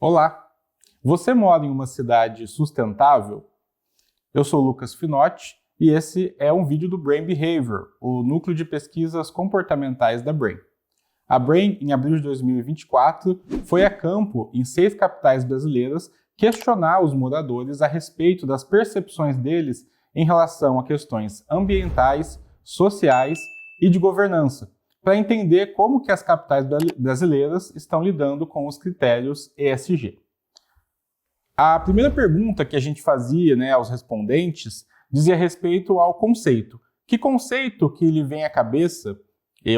Olá! Você mora em uma cidade sustentável? Eu sou o Lucas Finotti e esse é um vídeo do Brain Behavior, o núcleo de pesquisas comportamentais da Brain. A Brain, em abril de 2024, foi a campo em 6 capitais brasileiras questionar os moradores a respeito das percepções deles em relação a questões ambientais, sociais e de governança, para entender como que as capitais brasileiras estão lidando com os critérios ESG. A primeira pergunta que a gente fazia, aos respondentes dizia respeito ao conceito. Que conceito que lhe vem à cabeça,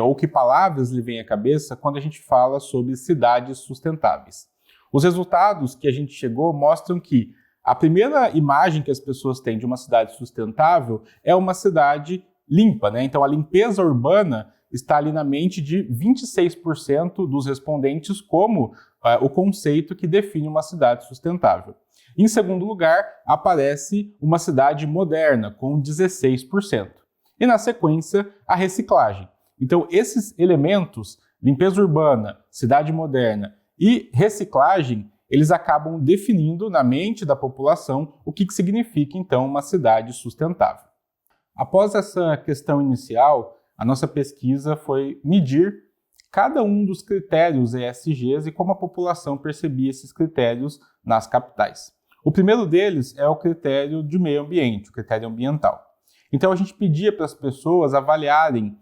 ou que palavras lhe vem à cabeça quando a gente fala sobre cidades sustentáveis? Os resultados que a gente chegou mostram que a primeira imagem que as pessoas têm de uma cidade sustentável é uma cidade limpa, Então a limpeza urbana está ali na mente de 26% dos respondentes como o conceito que define uma cidade sustentável. Em segundo lugar, aparece uma cidade moderna, com 16%. E na sequência, a reciclagem. Então, esses elementos, limpeza urbana, cidade moderna e reciclagem, eles acabam definindo na mente da população o que significa, então, uma cidade sustentável. Após essa questão inicial, a nossa pesquisa foi medir cada um dos critérios ESGs e como a população percebia esses critérios nas capitais. O primeiro deles é o critério de meio ambiente, o critério ambiental. Então a gente pedia para as pessoas avaliarem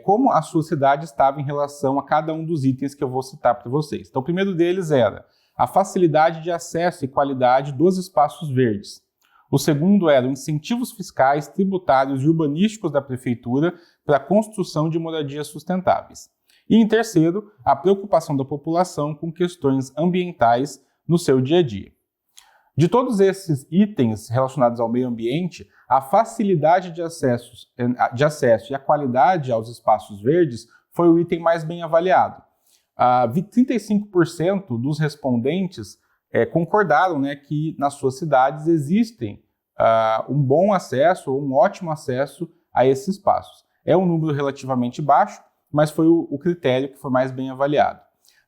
como a sua cidade estava em relação a cada um dos itens que eu vou citar para vocês. Então o primeiro deles era a facilidade de acesso e qualidade dos espaços verdes. O segundo era incentivos fiscais, tributários e urbanísticos da prefeitura para a construção de moradias sustentáveis. E em terceiro, a preocupação da população com questões ambientais no seu dia a dia. De todos esses itens relacionados ao meio ambiente, a facilidade de acesso e a qualidade aos espaços verdes foi o item mais bem avaliado. 35% dos respondentes concordaram que nas suas cidades existem um bom acesso ou um ótimo acesso a esses espaços. É um número relativamente baixo, mas foi o critério que foi mais bem avaliado.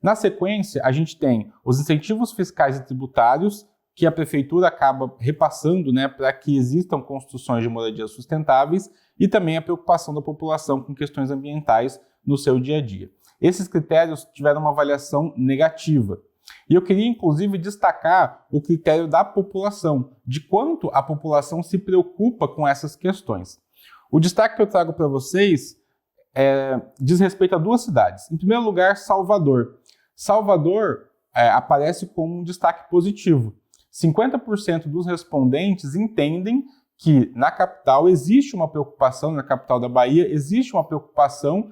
Na sequência, a gente tem os incentivos fiscais e tributários que a prefeitura acaba repassando para que existam construções de moradias sustentáveis e também a preocupação da população com questões ambientais no seu dia a dia. Esses critérios tiveram uma avaliação negativa. E eu queria, inclusive, destacar o critério da população, de quanto a população se preocupa com essas questões. O destaque que eu trago para vocês diz respeito a 2 cidades. Em primeiro lugar, Salvador. Salvador aparece como um destaque positivo. 50% dos respondentes entendem que na capital existe uma preocupação, na capital da Bahia, existe uma preocupação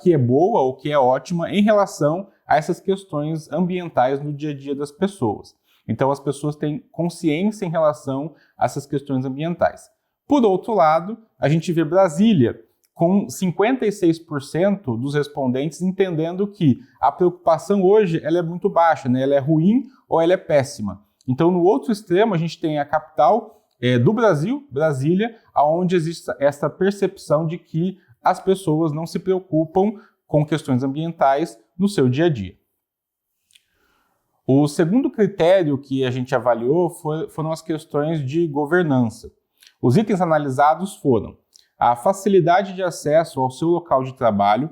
que é boa ou que é ótima em relação a essas questões ambientais no dia a dia das pessoas. Então as pessoas têm consciência em relação a essas questões ambientais. Por outro lado, a gente vê Brasília, com 56% dos respondentes entendendo que a preocupação hoje ela é muito baixa, ela é ruim ou ela é péssima. Então no outro extremo a gente tem a capital do Brasil, Brasília, onde existe essa percepção de que as pessoas não se preocupam com questões ambientais no seu dia a dia. O segundo critério que a gente avaliou foram as questões de governança. Os itens analisados foram a facilidade de acesso ao seu local de trabalho,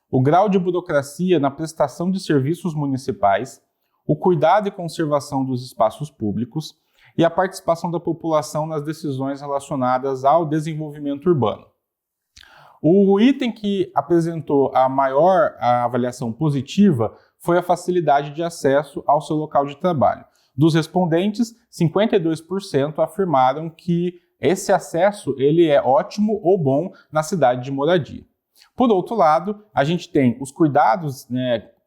o grau de burocracia na prestação de serviços municipais, o cuidado e conservação dos espaços públicos e a participação da população nas decisões relacionadas ao desenvolvimento urbano. O item que apresentou a maior avaliação positiva foi a facilidade de acesso ao seu local de trabalho. Dos respondentes, 52% afirmaram que esse acesso ele é ótimo ou bom na cidade de moradia. Por outro lado, a gente tem os cuidados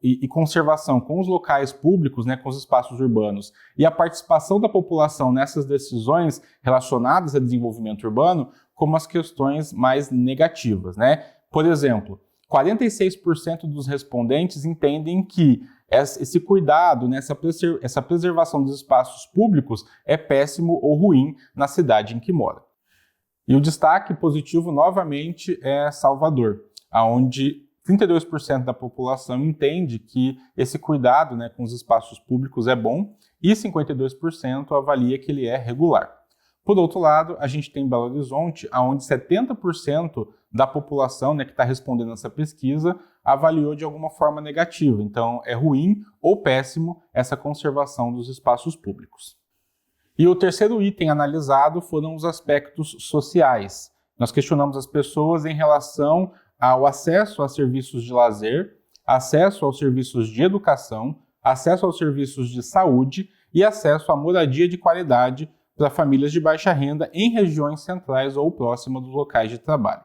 e conservação com os locais públicos, com os espaços urbanos, e a participação da população nessas decisões relacionadas a desenvolvimento urbano como as questões mais negativas. Por exemplo, 46% dos respondentes entendem que esse cuidado, essa preservação dos espaços públicos é péssimo ou ruim na cidade em que mora. E o destaque positivo, novamente, é Salvador, onde 32% da população entende que esse cuidado, né, com os espaços públicos é bom e 52% avalia que ele é regular. Por outro lado, a gente tem Belo Horizonte, onde 70% da população, né, que está respondendo essa pesquisa avaliou de alguma forma negativa. Então, é ruim ou péssimo essa conservação dos espaços públicos. E o terceiro item analisado foram os aspectos sociais. Nós questionamos as pessoas em relação ao acesso a serviços de lazer, acesso aos serviços de educação, acesso aos serviços de saúde e acesso à moradia de qualidade para famílias de baixa renda em regiões centrais ou próximas dos locais de trabalho.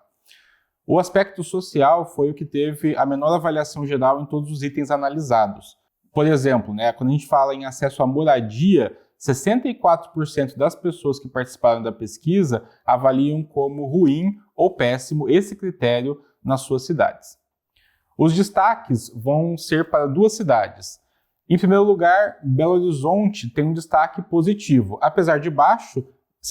O aspecto social foi o que teve a menor avaliação geral em todos os itens analisados. Por exemplo, né, quando a gente fala em acesso à moradia, 64% das pessoas que participaram da pesquisa avaliam como ruim ou péssimo esse critério nas suas cidades. Os destaques vão ser para duas cidades. Em primeiro lugar, Belo Horizonte tem um destaque positivo. Apesar de baixo,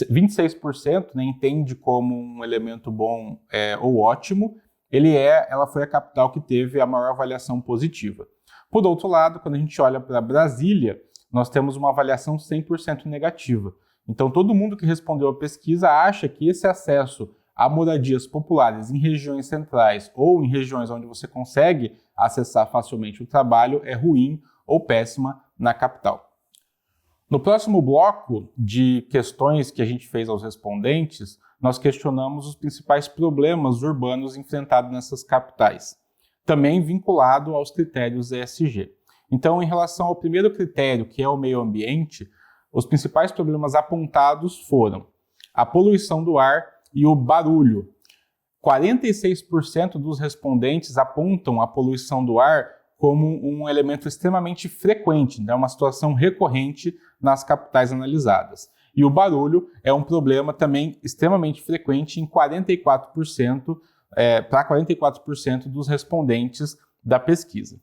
26%, né, entende como um elemento bom ou ótimo, ela foi a capital que teve a maior avaliação positiva. Por outro lado, quando a gente olha para Brasília, nós temos uma avaliação 100% negativa. Então, todo mundo que respondeu à pesquisa acha que esse acesso a moradias populares em regiões centrais ou em regiões onde você consegue acessar facilmente o trabalho é ruim ou péssima na capital. No próximo bloco de questões que a gente fez aos respondentes, nós questionamos os principais problemas urbanos enfrentados nessas capitais, também vinculado aos critérios ESG. Então, em relação ao primeiro critério, que é o meio ambiente, os principais problemas apontados foram a poluição do ar e o barulho. 46% dos respondentes apontam a poluição do ar como um elemento extremamente frequente, né, uma situação recorrente nas capitais analisadas. E o barulho é um problema também extremamente frequente em 44%, para 44% dos respondentes da pesquisa.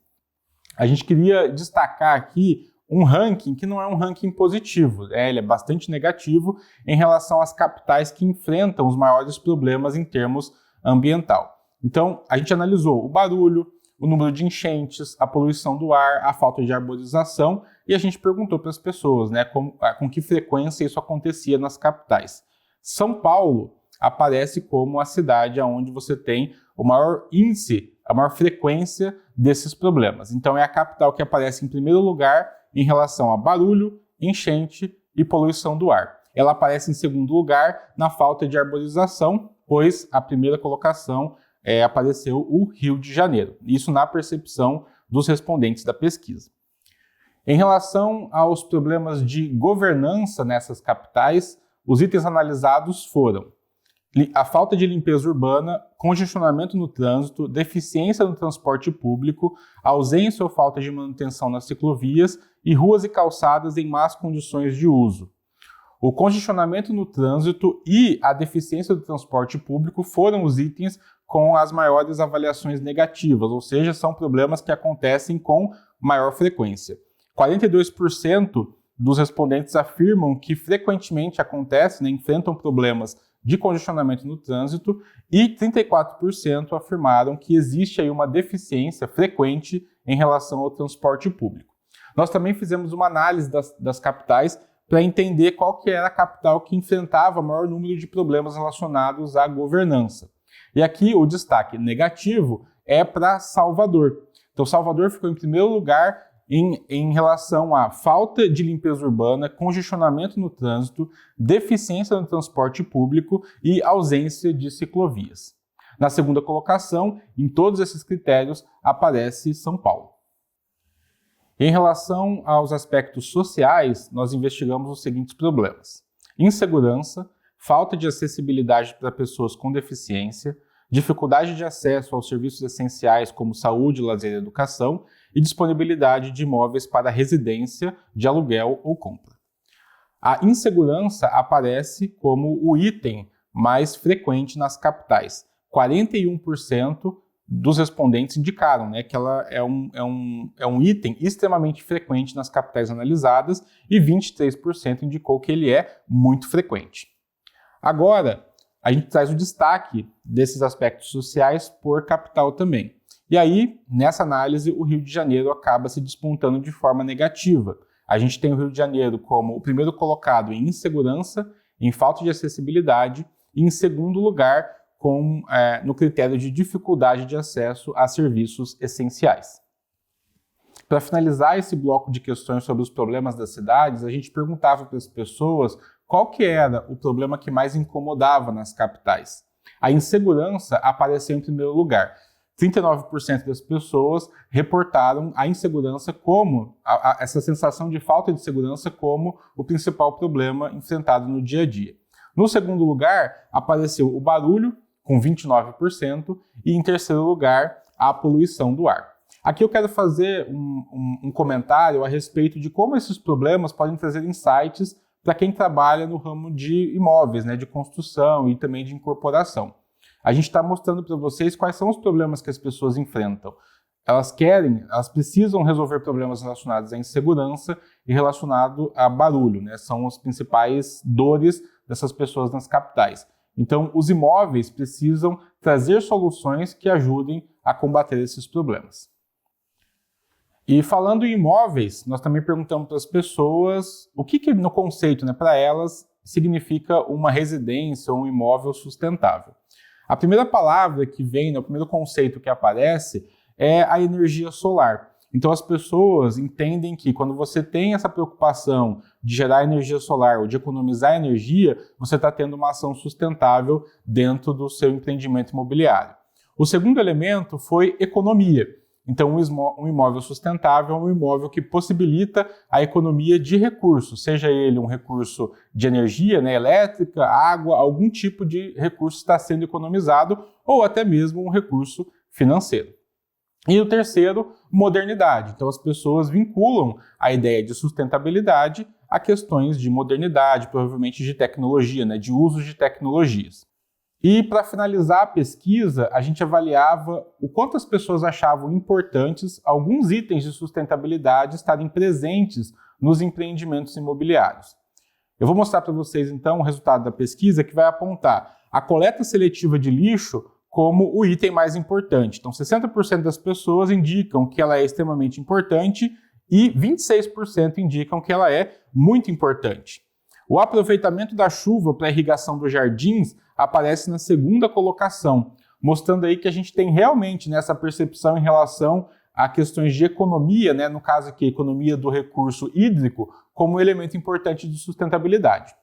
A gente queria destacar aqui um ranking que não é um ranking positivo, ele é bastante negativo em relação às capitais que enfrentam os maiores problemas em termos ambiental. Então, a gente analisou o barulho, o número de enchentes, a poluição do ar, a falta de arborização, e a gente perguntou para as pessoas, né, com que frequência isso acontecia nas capitais. São Paulo aparece como a cidade onde você tem o maior índice, a maior frequência desses problemas. Então é a capital que aparece em primeiro lugar em relação a barulho, enchente e poluição do ar. Ela aparece em segundo lugar na falta de arborização, pois a primeira colocação apareceu o Rio de Janeiro. Isso na percepção dos respondentes da pesquisa. Em relação aos problemas de governança nessas capitais, os itens analisados foram a falta de limpeza urbana, congestionamento no trânsito, deficiência no transporte público, ausência ou falta de manutenção nas ciclovias e ruas e calçadas em más condições de uso. O congestionamento no trânsito e a deficiência do transporte público foram os itens com as maiores avaliações negativas, ou seja, são problemas que acontecem com maior frequência. 42% dos respondentes afirmam que frequentemente acontecem, né, enfrentam problemas de congestionamento no trânsito e 34% afirmaram que existe aí uma deficiência frequente em relação ao transporte público. Nós também fizemos uma análise das capitais para entender qual que era a capital que enfrentava o maior número de problemas relacionados à governança. E aqui o destaque negativo é para Salvador. Então Salvador ficou em primeiro lugar em relação à falta de limpeza urbana, congestionamento no trânsito, deficiência no transporte público e ausência de ciclovias. Na segunda colocação, em todos esses critérios, aparece São Paulo. Em relação aos aspectos sociais, nós investigamos os seguintes problemas: insegurança, falta de acessibilidade para pessoas com deficiência, dificuldade de acesso aos serviços essenciais como saúde, lazer e educação, e disponibilidade de imóveis para residência, de aluguel ou compra. A insegurança aparece como o item mais frequente nas capitais. 41% dos respondentes indicaram, né, que ela é um item extremamente frequente nas capitais analisadas e 23% indicou que ele é muito frequente. Agora, a gente traz o destaque desses aspectos sociais por capital também. E aí, nessa análise, o Rio de Janeiro acaba se despontando de forma negativa. A gente tem o Rio de Janeiro como o primeiro colocado em insegurança, em falta de acessibilidade e em segundo lugar no critério de dificuldade de acesso a serviços essenciais. Para finalizar esse bloco de questões sobre os problemas das cidades, a gente perguntava para as pessoas qual que era o problema que mais incomodava nas capitais. A insegurança apareceu em primeiro lugar. 39% das pessoas reportaram a insegurança essa sensação de falta de segurança como o principal problema enfrentado no dia a dia. No segundo lugar, apareceu o barulho, com 29%, e em terceiro lugar, a poluição do ar. Aqui eu quero fazer um comentário a respeito de como esses problemas podem trazer insights para quem trabalha no ramo de imóveis, de construção e também de incorporação. A gente está mostrando para vocês quais são os problemas que as pessoas enfrentam. Elas precisam resolver problemas relacionados à insegurança e relacionados a barulho, São as principais dores dessas pessoas nas capitais. Então, os imóveis precisam trazer soluções que ajudem a combater esses problemas. E falando em imóveis, nós também perguntamos para as pessoas o que no conceito, para elas, significa uma residência ou um imóvel sustentável. A primeira palavra que vem, o primeiro conceito que aparece é a energia solar. Então as pessoas entendem que quando você tem essa preocupação de gerar energia solar ou de economizar energia, você está tendo uma ação sustentável dentro do seu empreendimento imobiliário. O segundo elemento foi economia. Então um imóvel sustentável é um imóvel que possibilita a economia de recursos, seja ele um recurso de energia, elétrica, água, algum tipo de recurso está sendo economizado ou até mesmo um recurso financeiro. E o terceiro, modernidade. Então as pessoas vinculam a ideia de sustentabilidade a questões de modernidade, provavelmente de tecnologia, de uso de tecnologias. E para finalizar a pesquisa, a gente avaliava o quanto as pessoas achavam importantes alguns itens de sustentabilidade estarem presentes nos empreendimentos imobiliários. Eu vou mostrar para vocês então o resultado da pesquisa que vai apontar a coleta seletiva de lixo como o item mais importante. Então 60% das pessoas indicam que ela é extremamente importante e 26% indicam que ela é muito importante. O aproveitamento da chuva para a irrigação dos jardins aparece na segunda colocação, mostrando aí que a gente tem realmente essa percepção em relação a questões de economia, no caso aqui, economia do recurso hídrico, como elemento importante de sustentabilidade.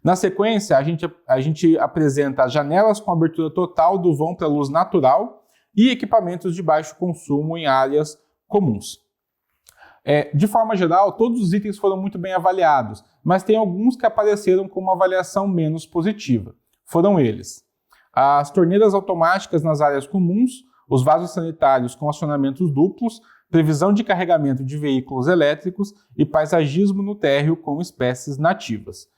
Na sequência, a gente apresenta as janelas com abertura total do vão para luz natural e equipamentos de baixo consumo em áreas comuns. De forma geral, todos os itens foram muito bem avaliados, mas tem alguns que apareceram com uma avaliação menos positiva. Foram eles: as torneiras automáticas nas áreas comuns, os vasos sanitários com acionamentos duplos, previsão de carregamento de veículos elétricos e paisagismo no térreo com espécies nativas.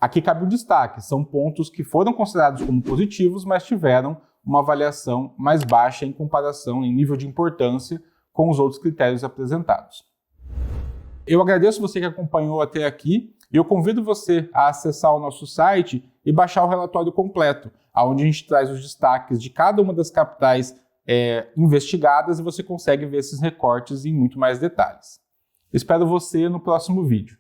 Aqui cabe o destaque, são pontos que foram considerados como positivos, mas tiveram uma avaliação mais baixa em comparação em nível de importância com os outros critérios apresentados. Eu agradeço você que acompanhou até aqui e eu convido você a acessar o nosso site e baixar o relatório completo, onde a gente traz os destaques de cada uma das capitais investigadas e você consegue ver esses recortes em muito mais detalhes. Espero você no próximo vídeo.